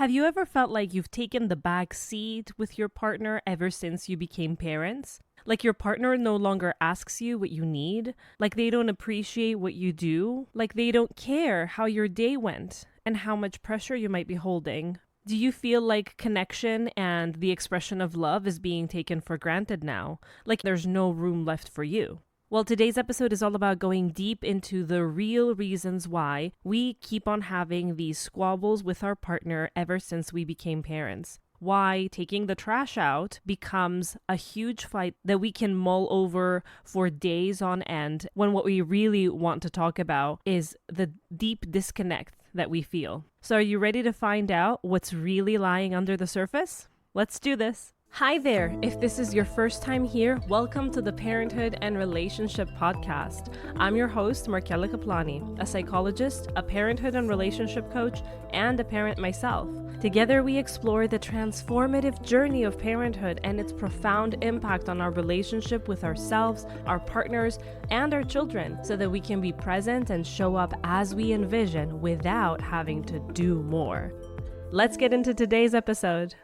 Have you ever felt like you've taken the back seat with your partner ever since you became parents? Like your partner no longer asks you what you need, like they don't appreciate what you do, like they don't care how your day went and how much pressure you might be holding. Do you feel like connection and the expression of love is being taken for granted now? Like there's no room left for you? Well, today's episode is all about going deep into the real reasons why we keep on having these squabbles with our partner ever since we became parents. Why taking the trash out becomes a huge fight that we can mull over for days on end, when what we really want to talk about is the deep disconnect that we feel. So are you ready to find out what's really lying under the surface? Let's do this. Hi there. If this is your first time here, welcome to the Parenthood and Relationship Podcast. I'm your host, Markella Kaplani, a psychologist, a parenthood and relationship coach, and a parent myself. Together, we explore the transformative journey of parenthood and its profound impact on our relationship with ourselves, our partners, and our children, so that we can be present and show up as we envision without having to do more. Let's get into today's episode.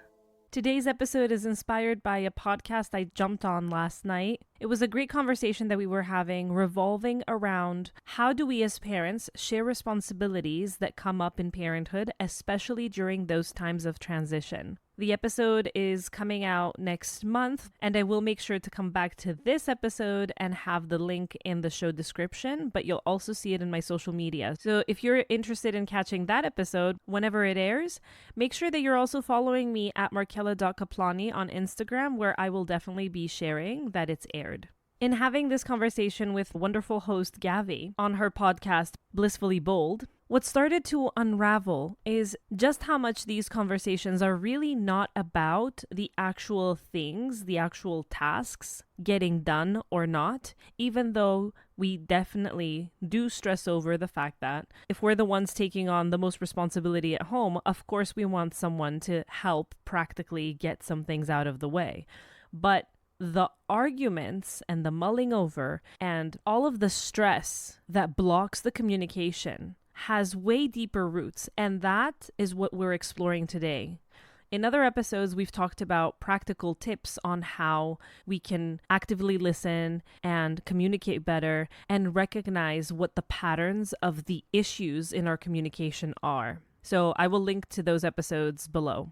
Today's episode is inspired by a podcast I jumped on last night. It was a great conversation that we were having revolving around how do we as parents share responsibilities that come up in parenthood, especially during those times of transition. The episode is coming out next month, and I will make sure to come back to this episode and have the link in the show description, but you'll also see it in my social media. So if you're interested in catching that episode whenever it airs, make sure that you're also following me at markella.kaplani on Instagram, where I will definitely be sharing that it's aired. In having this conversation with wonderful host Gavi on her podcast, Blissfully Bold, what started to unravel is just how much these conversations are really not about the actual things, the actual tasks getting done or not, even though we definitely do stress over the fact that if we're the ones taking on the most responsibility at home, of course we want someone to help practically get some things out of the way. But the arguments and the mulling over and all of the stress that blocks the communication has way deeper roots, and that is what we're exploring today. In other episodes, we've talked about practical tips on how we can actively listen and communicate better and recognize what the patterns of the issues in our communication are. So I will link to those episodes below.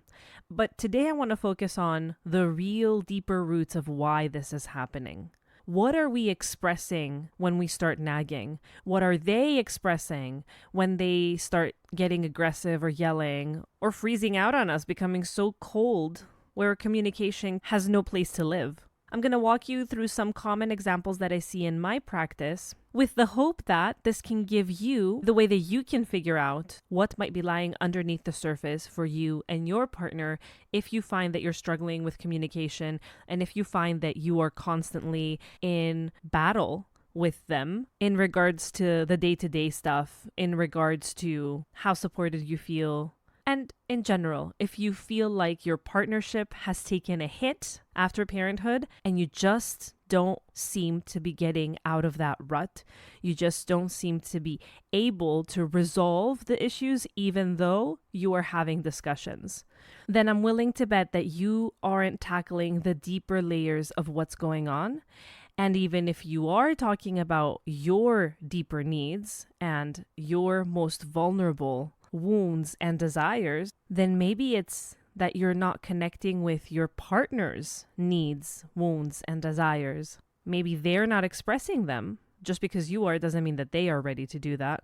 But today I want to focus on the real deeper roots of why this is happening. What are we expressing when we start nagging? What are they expressing when they start getting aggressive or yelling or freezing out on us, becoming so cold where communication has no place to live? I'm going to walk you through some common examples that I see in my practice with the hope that this can give you the way that you can figure out what might be lying underneath the surface for you and your partner if you find that you're struggling with communication and if you find that you are constantly in battle with them in regards to the day-to-day stuff, in regards to how supported you feel. And in general, if you feel like your partnership has taken a hit after parenthood and you just don't seem to be getting out of that rut, you just don't seem to be able to resolve the issues even though you are having discussions, then I'm willing to bet that you aren't tackling the deeper layers of what's going on. And even if you are talking about your deeper needs and your most vulnerable wounds and desires, then maybe it's that you're not connecting with your partner's needs, wounds, and desires. Maybe they're not expressing them. Just because you are doesn't mean that they are ready to do that.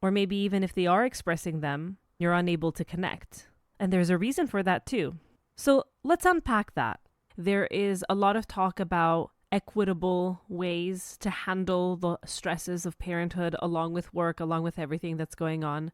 Or maybe even if they are expressing them, you're unable to connect. And there's a reason for that too. So let's unpack that. There is a lot of talk about equitable ways to handle the stresses of parenthood along with work, along with everything that's going on.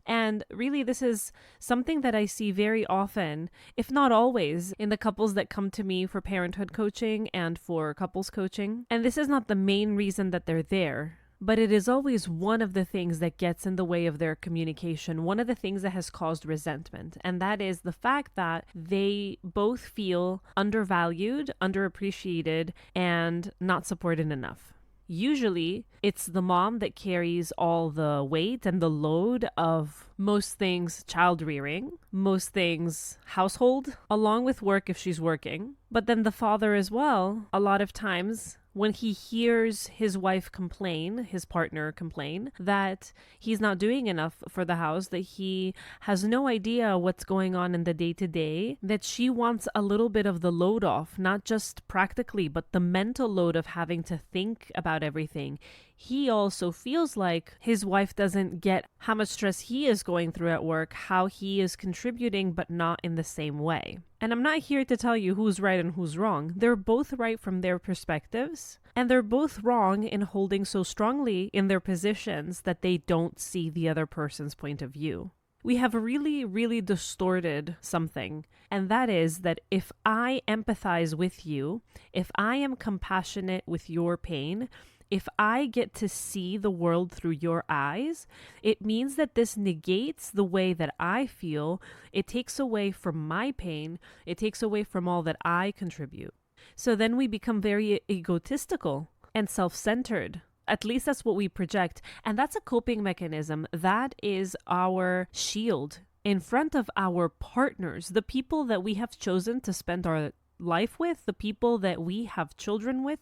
And really, this is something that I see very often, if not always, in the couples that come to me for parenthood coaching and for couples coaching. And this is not the main reason that they're there, but it is always one of the things that gets in the way of their communication, one of the things that has caused resentment. And that is the fact that they both feel undervalued, underappreciated, and not supported enough. Usually, it's the mom that carries all the weight and the load of most things child rearing, most things household, along with work if she's working. But then the father as well, a lot of times, when he hears his wife complain, his partner complain, that he's not doing enough for the house, that he has no idea what's going on in the day-to-day, that she wants a little bit of the load off, not just practically, but the mental load of having to think about everything. He also feels like his wife doesn't get how much stress he is going through at work, how he is contributing, but not in the same way. And I'm not here to tell you who's right and who's wrong. They're both right from their perspectives, and they're both wrong in holding so strongly in their positions that they don't see the other person's point of view. We have really, really distorted something, and that is that if I empathize with you, if I am compassionate with your pain, if I get to see the world through your eyes, it means that this negates the way that I feel. It takes away from my pain. It takes away from all that I contribute. So then we become very egotistical and self-centered. At least that's what we project. And that's a coping mechanism. That is our shield in front of our partners, the people that we have chosen to spend our life with, the people that we have children with.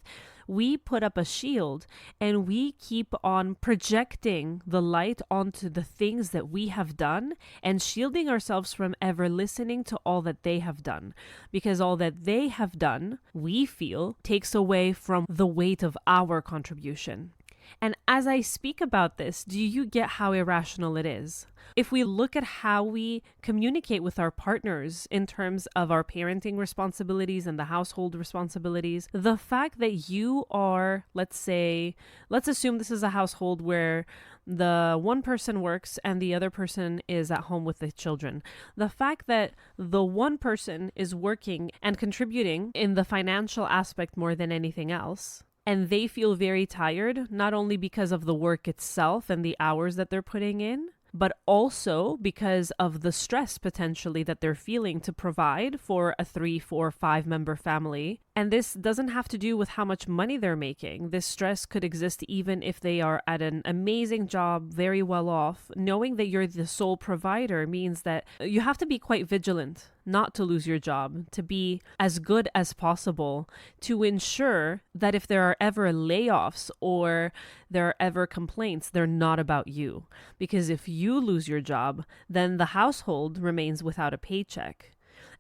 We put up a shield and we keep on projecting the light onto the things that we have done and shielding ourselves from ever listening to all that they have done. Because all that they have done, we feel, takes away from the weight of our contribution. And as I speak about this, do you get how irrational it is? If we look at how we communicate with our partners in terms of our parenting responsibilities and the household responsibilities, the fact that you are, let's assume this is a household where the one person works and the other person is at home with the children. The fact that the one person is working and contributing in the financial aspect more than anything else, and they feel very tired, not only because of the work itself and the hours that they're putting in, but also because of the stress potentially that they're feeling to provide for a 3, 4, 5-member family. And this doesn't have to do with how much money they're making. This stress could exist even if they are at an amazing job, very well off. Knowing that you're the sole provider means that you have to be quite vigilant not to lose your job, to be as good as possible, to ensure that if there are ever layoffs or there are ever complaints, they're not about you. Because if you lose your job, then the household remains without a paycheck.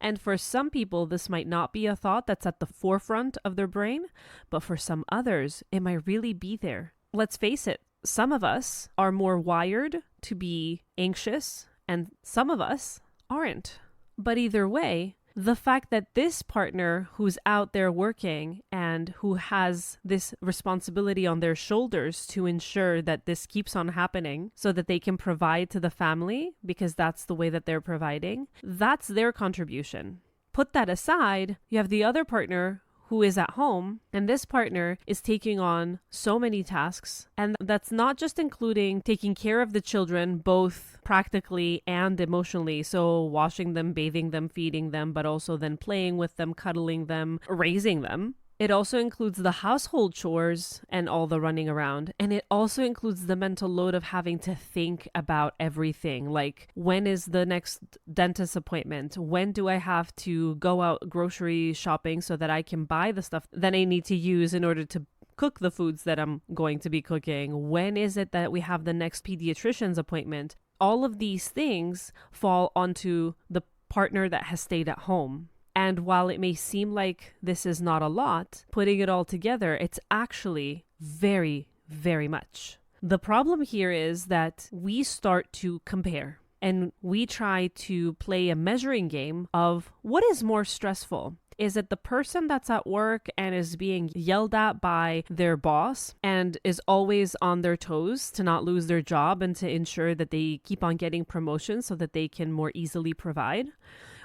And for some people, this might not be a thought that's at the forefront of their brain, but for some others, it might really be there. Let's face it, some of us are more wired to be anxious, and some of us aren't. But either way, the fact that this partner who's out there working and who has this responsibility on their shoulders to ensure that this keeps on happening so that they can provide to the family, because that's the way that they're providing, that's their contribution. Put that aside, you have the other partner who is at home, and this partner is taking on so many tasks. And that's not just including taking care of the children, both practically and emotionally. So washing them, bathing them, feeding them, but also then playing with them, cuddling them, raising them. It also includes the household chores and all the running around. And it also includes the mental load of having to think about everything. Like, when is the next dentist appointment? When do I have to go out grocery shopping so that I can buy the stuff that I need to use in order to cook the foods that I'm going to be cooking? When is it that we have the next pediatrician's appointment? All of these things fall onto the partner that has stayed at home. And while it may seem like this is not a lot, putting it all together, it's actually very, very much. The problem here is that we start to compare and we try to play a measuring game of what is more stressful. Is it the person that's at work and is being yelled at by their boss and is always on their toes to not lose their job and to ensure that they keep on getting promotions so that they can more easily provide?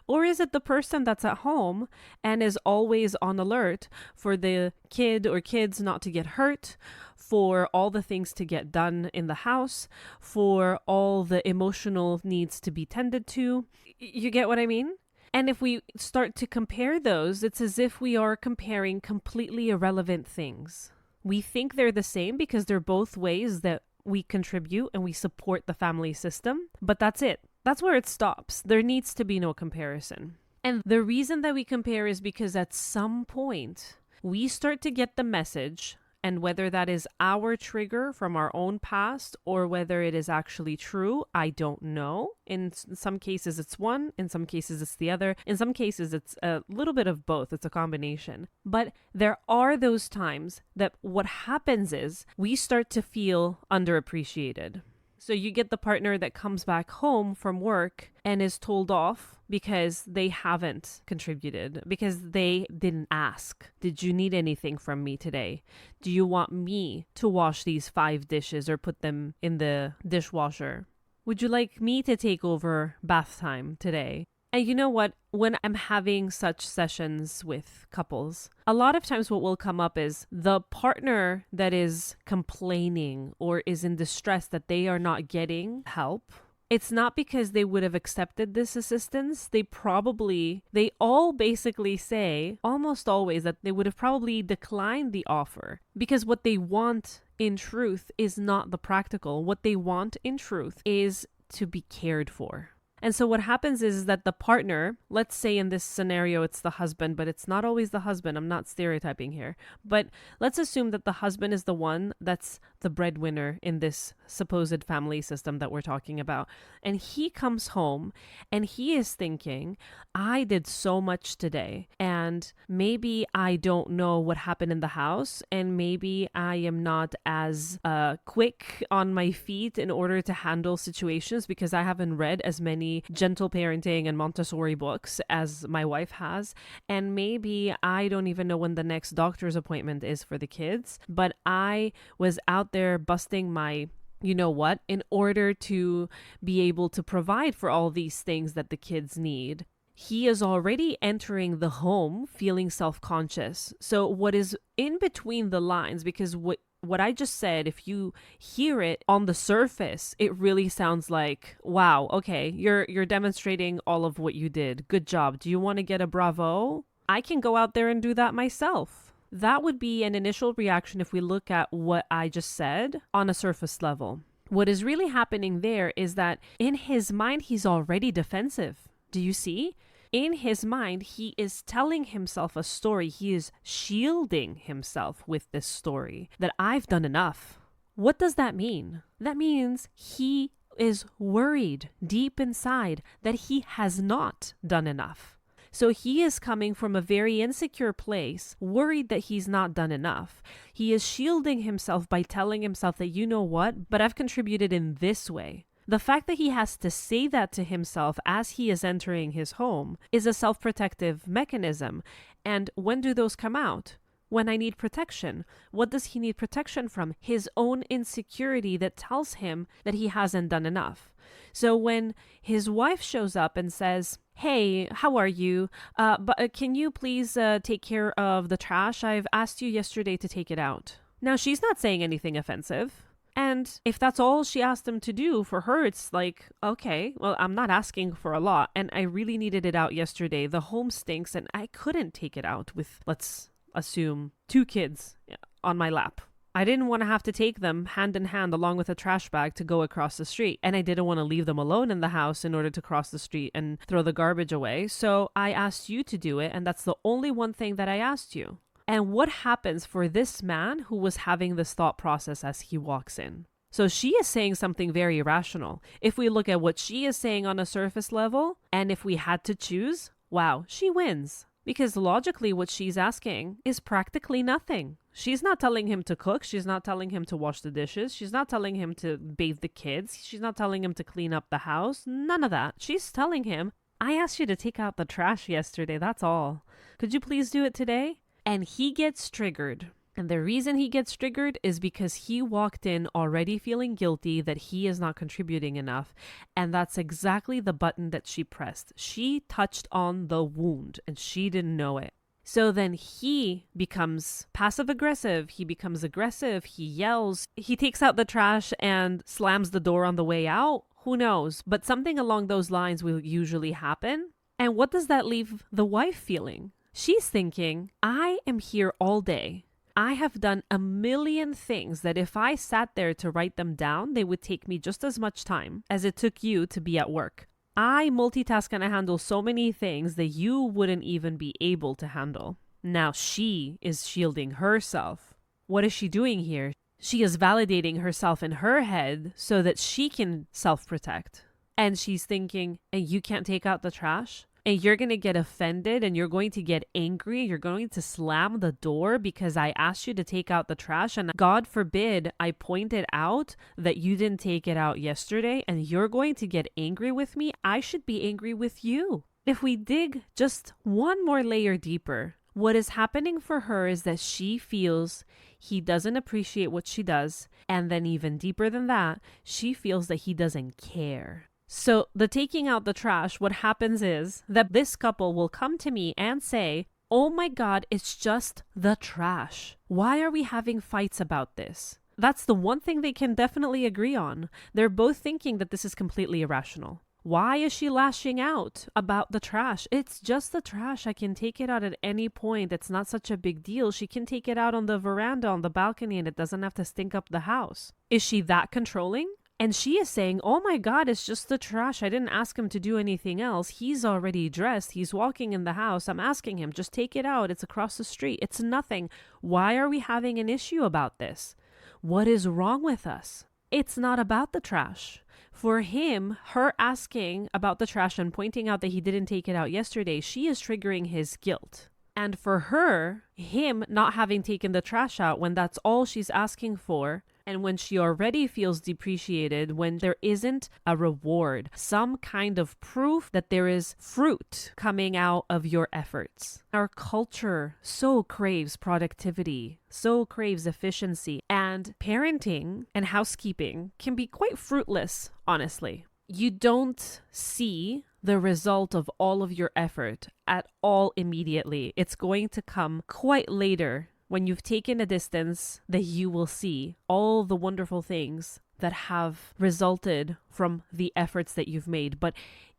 Or is it the person that's at home and is always on alert for the kid or kids not to get hurt, for all the things to get done in the house, for all the emotional needs to be tended to? You get what I mean? And if we start to compare those, it's as if we are comparing completely irrelevant things. We think they're the same because they're both ways that we contribute and we support the family system, but that's it. That's where it stops. There needs to be no comparison. And the reason that we compare is because at some point we start to get the message, and whether that is our trigger from our own past or whether it is actually true, I don't know. In some cases it's one, in some cases it's the other, in some cases it's a little bit of both, it's a combination. But there are those times that what happens is we start to feel underappreciated. So you get the partner that comes back home from work and is told off because they haven't contributed, because they didn't ask. Did you need anything from me today? Do you want me to wash these 5 dishes or put them in the dishwasher? Would you like me to take over bath time today? And you know what? When I'm having such sessions with couples, a lot of times what will come up is the partner that is complaining or is in distress that they are not getting help. It's not because they would have accepted this assistance. They all basically say, almost always, that they would have probably declined the offer because what they want in truth is not the practical. What they want in truth is to be cared for. And so what happens is that the partner, let's say in this scenario, it's the husband, but it's not always the husband. I'm not stereotyping here. But let's assume that the husband is the one that's the breadwinner in this supposed family system that we're talking about. And he comes home and he is thinking, I did so much today. And maybe I don't know what happened in the house. And maybe I am not as quick on my feet in order to handle situations because I haven't read as many gentle parenting and Montessori books as my wife has. And maybe I don't even know when the next doctor's appointment is for the kids. But I was out there busting my you know what, in order to be able to provide for all these things that the kids need. He is already entering the home feeling self-conscious. So what is in between the lines, because what I just said, if you hear it on the surface, it really sounds like, wow, okay, you're demonstrating all of what you did. Good job. Do you want to get a bravo? I can go out there and do that myself. That would be an initial reaction if we look at what I just said on a surface level. What is really happening there is that in his mind, he's already defensive. Do you see? In his mind, he is telling himself a story. He is shielding himself with this story that I've done enough. What does that mean? That means he is worried deep inside that he has not done enough. So he is coming from a very insecure place, worried that he's not done enough. He is shielding himself by telling himself that, you know what, but I've contributed in this way. The fact that he has to say that to himself as he is entering his home is a self-protective mechanism. And when do those come out? When I need protection. What does he need protection from? His own insecurity that tells him that he hasn't done enough. So when his wife shows up and says, hey, how are you? But can you please take care of the trash? I've asked you yesterday to take it out. Now, she's not saying anything offensive. And if that's all she asked him to do, for her, it's like, okay, well, I'm not asking for a lot. And I really needed it out yesterday. The home stinks and I couldn't take it out with, let's assume, 2 kids on my lap. I didn't want to have to take them hand in hand along with a trash bag to go across the street. And I didn't want to leave them alone in the house in order to cross the street and throw the garbage away. So I asked you to do it. And that's the only one thing that I asked you. And what happens for this man who was having this thought process as he walks in? So she is saying something very irrational. If we look at what she is saying on a surface level, and if we had to choose, wow, she wins. Because logically what she's asking is practically nothing. She's not telling him to cook. She's not telling him to wash the dishes. She's not telling him to bathe the kids. She's not telling him to clean up the house. None of that. She's telling him, I asked you to take out the trash yesterday. That's all. Could you please do it today? And he gets triggered. And the reason he gets triggered is because he walked in already feeling guilty that he is not contributing enough. And that's exactly the button that she pressed. She touched on the wound and she didn't know it. So then he becomes passive aggressive. He becomes aggressive. He yells. He takes out the trash and slams the door on the way out. Who knows? But something along those lines will usually happen. And what does that leave the wife feeling? She's thinking, I am here all day. I have done a million things that if I sat there to write them down, they would take me just as much time as it took you to be at work. I multitask and I handle so many things that you wouldn't even be able to handle. Now she is shielding herself. What is she doing here? She is validating herself in her head so that she can self-protect. And she's thinking, and you can't take out the trash? And you're going to get offended and you're going to get angry. You're going to slam the door because I asked you to take out the trash. And God forbid I pointed out that you didn't take it out yesterday and you're going to get angry with me. I should be angry with you. If we dig just one more layer deeper, what is happening for her is that she feels he doesn't appreciate what she does. And then even deeper than that, she feels that he doesn't care. So the taking out the trash, what happens is that this couple will come to me and say, oh my God, it's just the trash. Why are we having fights about this? That's the one thing they can definitely agree on. They're both thinking that this is completely irrational. Why is she lashing out about the trash? It's just the trash. I can take it out at any point. It's not such a big deal. She can take it out on the veranda, on the balcony, and it doesn't have to stink up the house. Is she that controlling? And she is saying, oh my God, it's just the trash. I didn't ask him to do anything else. He's already dressed. He's walking in the house. I'm asking him, just take it out. It's across the street. It's nothing. Why are we having an issue about this? What is wrong with us? It's not about the trash. For him, her asking about the trash and pointing out that he didn't take it out yesterday, she is triggering his guilt. And for her, him not having taken the trash out when that's all she's asking for, and when she already feels depreciated, when there isn't a reward, some kind of proof that there is fruit coming out of your efforts. Our culture so craves productivity, so craves efficiency, and parenting and housekeeping can be quite fruitless, honestly. You don't see the result of all of your effort at all immediately. It's going to come quite later when you've taken a distance that you will see all the wonderful things that have resulted from the efforts that you've made. But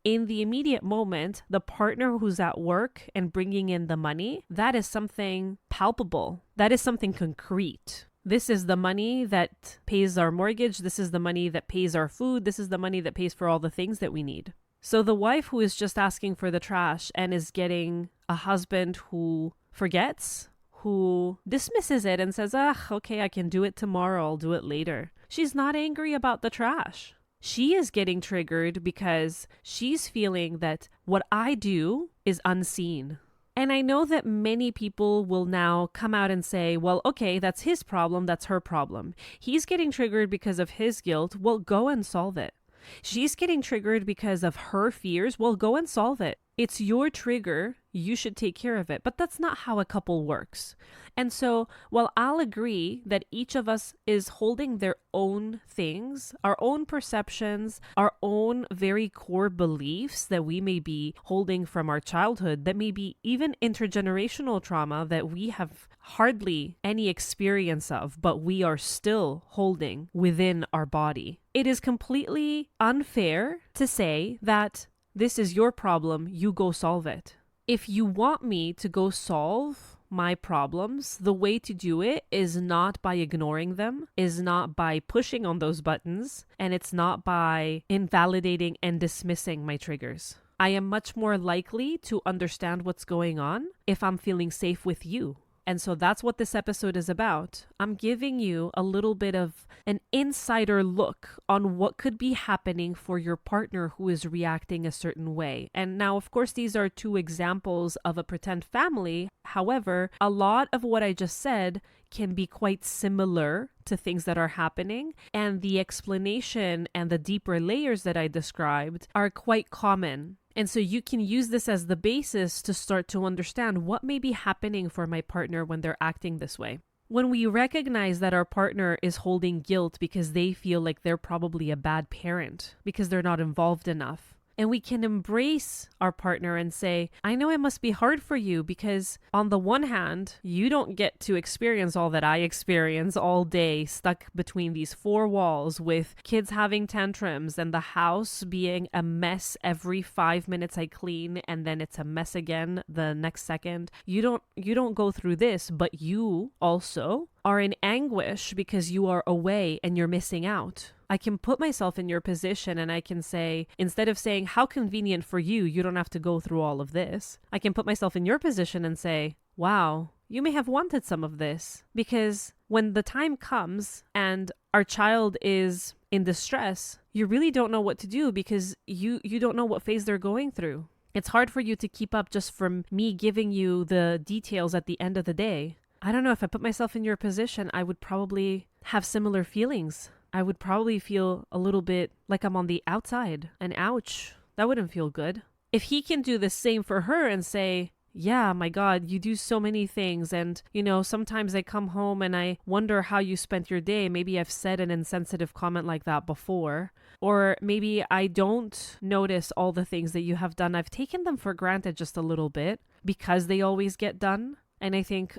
in the immediate moment, the partner who's at work and bringing in the money, that is something palpable. That is something concrete. This is the money that pays our mortgage. This is the money that pays our food. This is the money that pays for all the things that we need. So the wife who is just asking for the trash and is getting a husband who forgets, who dismisses it and says, okay, I can do it tomorrow. I'll do it later. She's not angry about the trash. She is getting triggered because she's feeling that what I do is unseen. And I know that many people will now come out and say, well, okay, that's his problem. That's her problem. He's getting triggered because of his guilt. Well, go and solve it. She's getting triggered because of her fears. Well, go and solve it. It's your trigger. You should take care of it. But that's not how a couple works. And so while I'll agree that each of us is holding their own things, our own perceptions, our own very core beliefs that we may be holding from our childhood, that may be even intergenerational trauma that we have hardly any experience of, but we are still holding within our body. It is completely unfair to say that this is your problem, you go solve it. If you want me to go solve my problems, the way to do it is not by ignoring them, is not by pushing on those buttons, and it's not by invalidating and dismissing my triggers. I am much more likely to understand what's going on if I'm feeling safe with you. And so that's what this episode is about. I'm giving you a little bit of an insider look on what could be happening for your partner who is reacting a certain way. And now, of course, these are two examples of a pretend family. However, a lot of what I just said can be quite similar to things that are happening. And the explanation and the deeper layers that I described are quite common. And so you can use this as the basis to start to understand what may be happening for my partner when they're acting this way. When we recognize that our partner is holding guilt because they feel like they're probably a bad parent, because they're not involved enough, And we can embrace our partner and say, I know it must be hard for you because on the one hand, you don't get to experience all that I experience all day stuck between these four walls with kids having tantrums and the house being a mess every 5 minutes I clean and then it's a mess again the next second. You don't go through this, but you also are in anguish because you are away and you're missing out. I can put myself in your position and I can say, instead of saying, how convenient for you, you don't have to go through all of this. I can put myself in your position and say, wow, you may have wanted some of this. Because when the time comes and our child is in distress, you really don't know what to do because you don't know what phase they're going through. It's hard for you to keep up just from me giving you the details at the end of the day. I don't know, if I put myself in your position, I would probably have similar feelings. I would probably feel a little bit like I'm on the outside. And ouch, that wouldn't feel good. If he can do the same for her and say, yeah, my God, you do so many things. And, sometimes I come home and I wonder how you spent your day. Maybe I've said an insensitive comment like that before. Or maybe I don't notice all the things that you have done. I've taken them for granted just a little bit because they always get done. And I think,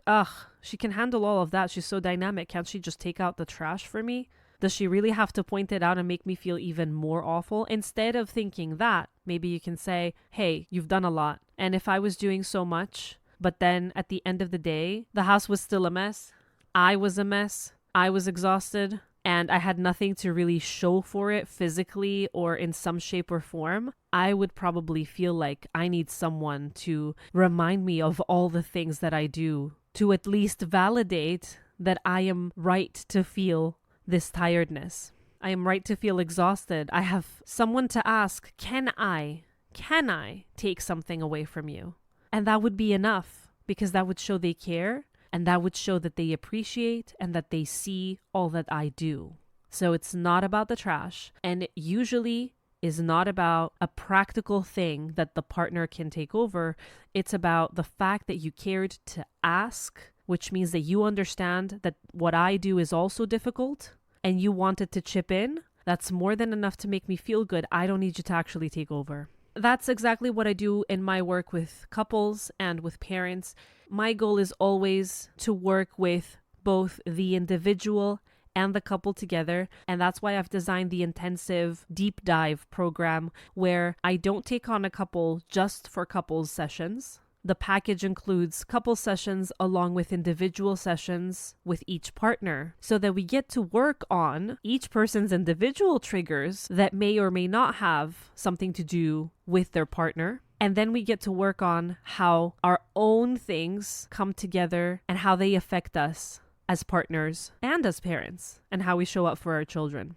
she can handle all of that. She's so dynamic. Can't she just take out the trash for me? Does she really have to point it out and make me feel even more awful? Instead of thinking that, maybe you can say, hey, you've done a lot. And if I was doing so much, but then at the end of the day, the house was still a mess. I was a mess. I was exhausted. And I had nothing to really show for it physically or in some shape or form, I would probably feel like I need someone to remind me of all the things that I do, to at least validate that I am right to feel this tiredness. I am right to feel exhausted. I have someone to ask, can I take something away from you? And that would be enough because that would show they care and that would show that they appreciate and that they see all that I do. So it's not about the trash, and it usually is not about a practical thing that the partner can take over. It's about the fact that you cared to ask, which means that you understand that what I do is also difficult and you wanted to chip in. That's more than enough to make me feel good. I don't need you to actually take over. That's exactly what I do in my work with couples and with parents. My goal is always to work with both the individual and the couple together. And that's why I've designed the intensive deep dive program where I don't take on a couple just for couples sessions. The package includes couple sessions along with individual sessions with each partner so that we get to work on each person's individual triggers that may or may not have something to do with their partner. And then we get to work on how our own things come together and how they affect us as partners and as parents and how we show up for our children.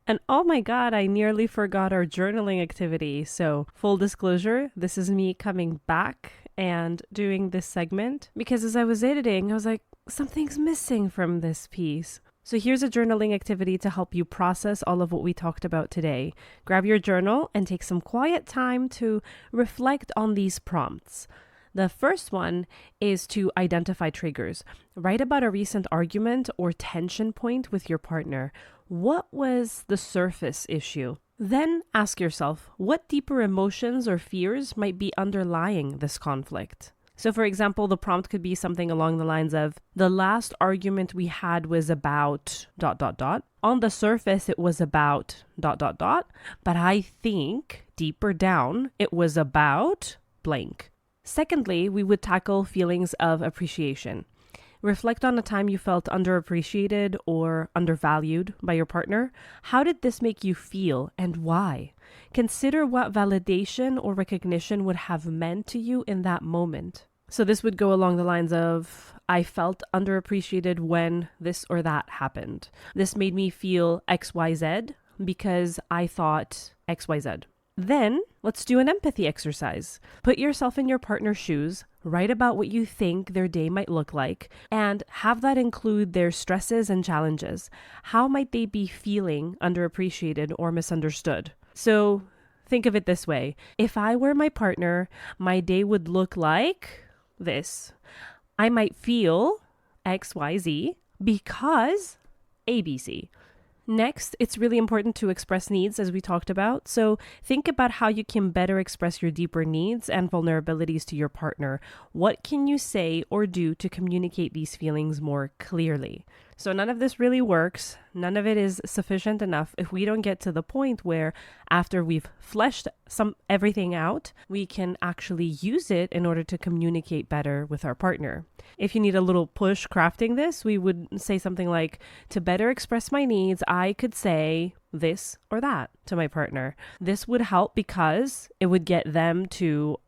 And oh my God, I nearly forgot our journaling activity. So full disclosure, this is me coming back and doing this segment because as I was editing, I was like, something's missing from this piece. So here's a journaling activity to help you process all of what we talked about today. Grab your journal and take some quiet time to reflect on these prompts. The first one is to identify triggers. Write about a recent argument or tension point with your partner. What was the surface issue? Then ask yourself, what deeper emotions or fears might be underlying this conflict? So for example, the prompt could be something along the lines of, the last argument we had was about ... On the surface, it was about ... But I think deeper down, it was about blank. Secondly, we would tackle feelings of appreciation. Reflect on a time you felt underappreciated or undervalued by your partner. How did this make you feel and why? Consider what validation or recognition would have meant to you in that moment. So this would go along the lines of, I felt underappreciated when this or that happened. This made me feel XYZ because I thought XYZ. Then let's do an empathy exercise. Put yourself in your partner's shoes, write about what you think their day might look like, and have that include their stresses and challenges. How might they be feeling underappreciated or misunderstood? So think of it this way. If I were my partner, my day would look like this. I might feel XYZ because ABC. Next, it's really important to express needs, as we talked about. So think about how you can better express your deeper needs and vulnerabilities to your partner. What can you say or do to communicate these feelings more clearly? So none of this really works. None of it is sufficient enough if we don't get to the point where after we've fleshed everything out, we can actually use it in order to communicate better with our partner. If you need a little push crafting this, we would say something like, to better express my needs, I could say this or that to my partner. This would help because it would get them to,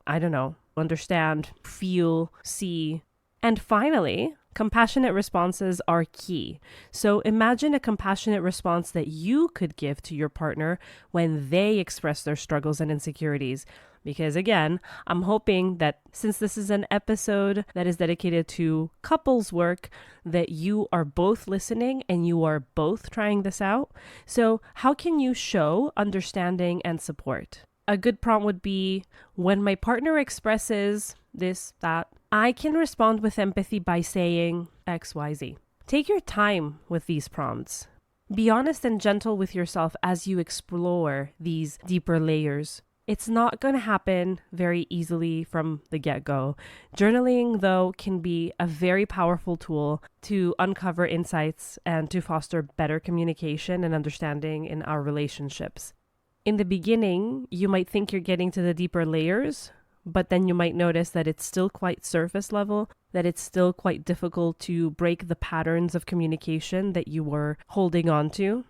understand, feel, see. And finally, compassionate responses are key. So imagine a compassionate response that you could give to your partner when they express their struggles and insecurities. Because again, I'm hoping that since this is an episode that is dedicated to couples work, that you are both listening and you are both trying this out. So how can you show understanding and support? A good prompt would be, when my partner expresses this, that, I can respond with empathy by saying XYZ. Take your time with these prompts. Be honest and gentle with yourself as you explore these deeper layers. It's not going to happen very easily from the get-go. Journaling, though, can be a very powerful tool to uncover insights and to foster better communication and understanding in our relationships. In the beginning, you might think you're getting to the deeper layers, but then you might notice that it's still quite surface level, that it's still quite difficult to break the patterns of communication that you were holding on to.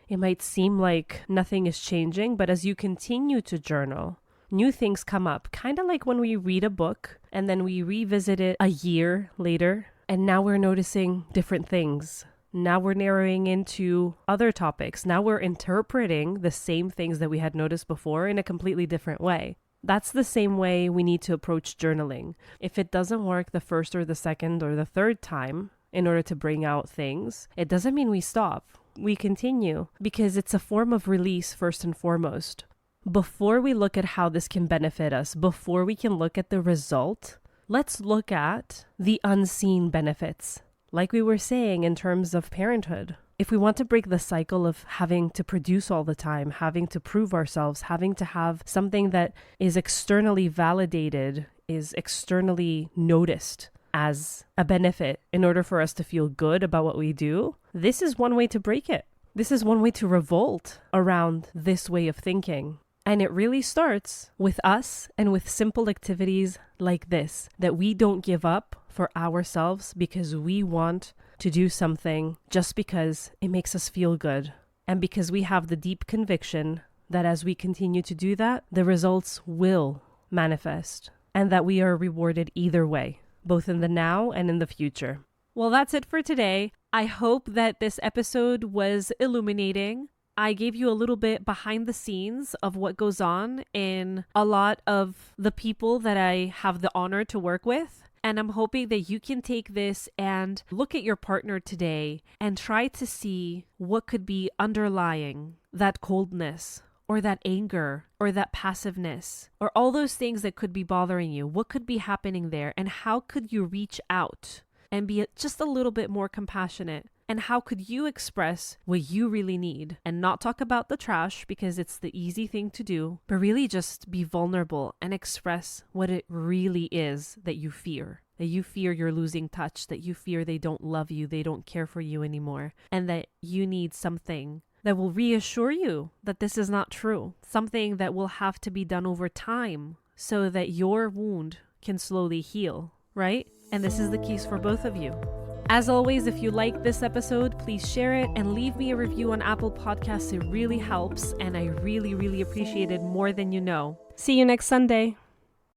It might seem like nothing is changing, but as you continue to journal, new things come up, kind of like when we read a book and then we revisit it a year later, and now we're noticing different things. Now we're narrowing into other topics. Now we're interpreting the same things that we had noticed before in a completely different way. That's the same way we need to approach journaling. If it doesn't work the first or the second or the third time in order to bring out things, it doesn't mean we stop. We continue because it's a form of release first and foremost. Before we look at how this can benefit us, before we can look at the result, let's look at the unseen benefits. Like we were saying in terms of parenthood. If we want to break the cycle of having to produce all the time, having to prove ourselves, having to have something that is externally validated, is externally noticed as a benefit in order for us to feel good about what we do, this is one way to break it. This is one way to revolt around this way of thinking. And it really starts with us and with simple activities like this, that we don't give up for ourselves because we want to do something just because it makes us feel good. And because we have the deep conviction that as we continue to do that, the results will manifest and that we are rewarded either way, both in the now and in the future. Well, that's it for today. I hope that this episode was illuminating. I gave you a little bit behind the scenes of what goes on in a lot of the people that I have the honor to work with. And I'm hoping that you can take this and look at your partner today and try to see what could be underlying that coldness or that anger or that passiveness or all those things that could be bothering you. What could be happening there, and how could you reach out and be just a little bit more compassionate? And how could you express what you really need and not talk about the trash because it's the easy thing to do, but really just be vulnerable and express what it really is that you fear. That you fear you're losing touch, that you fear they don't love you, they don't care for you anymore, and that you need something that will reassure you that this is not true. Something that will have to be done over time so that your wound can slowly heal, right? And this is the case for both of you. As always, if you like this episode, please share it and leave me a review on Apple Podcasts. It really helps, and I really, really appreciate it more than you know. See you next Sunday.